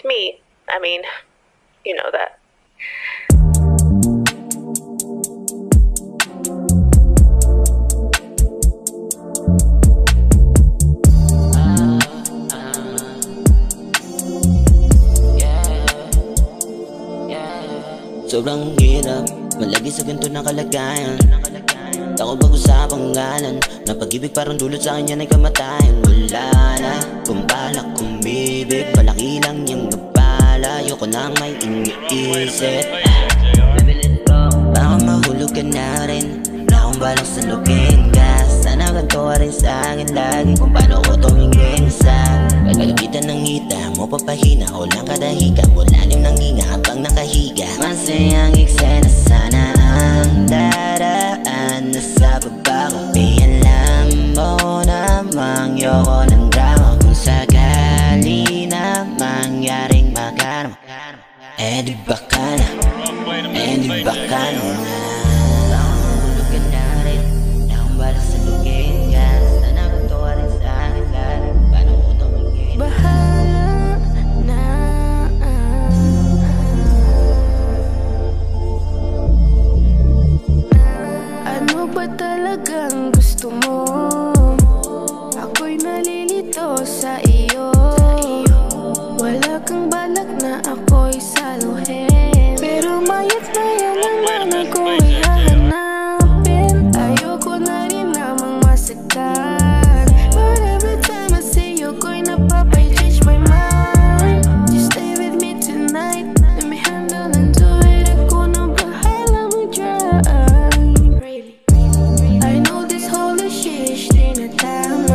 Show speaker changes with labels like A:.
A: me. I mean, you know that.
B: Sobrang hirap, malagi sa ganito na kalagayan. Takot pag-usapang ngalan, na pag-ibig parang dulot sa akin yan ay kamatayan. Wala na, kung balak kumibig, palaki lang yung gabala. Ayoko nang may iniisip. Baka mahulog ka na rin, na akong balak salugin ka. Sana ganito ka rin sa akin lagi, kung paano ko tumingin sa kalagitan ng hita mo papahina, o lang kadahika mo lalim ng hinga habang nakahiga. Masayang eksena sana ang daraan, nasa baba ko. Alam mo namang yoko ng drama, kung sakali na mangyaring makarma. Di ba ka na, di ba ka na? Mahulog ka na rin, na akong balak salugin ka. Sana ganito ka rin sa akin lagi, paano ko tumingin?
C: Bahala na. Ano ba talagang gusto mo? Ako'y nalilito sa iyo. Wala kang balak na ako'y saluhin, pero mayat maya naman ako'y hahanapin. Ayoko na rin namang masaktan, but every time I see you ako'y napapay-change my mind. Just stay with me tonight, let me handle and do it. Ako na bahala mag-drive. I know this whole shit is tinatama.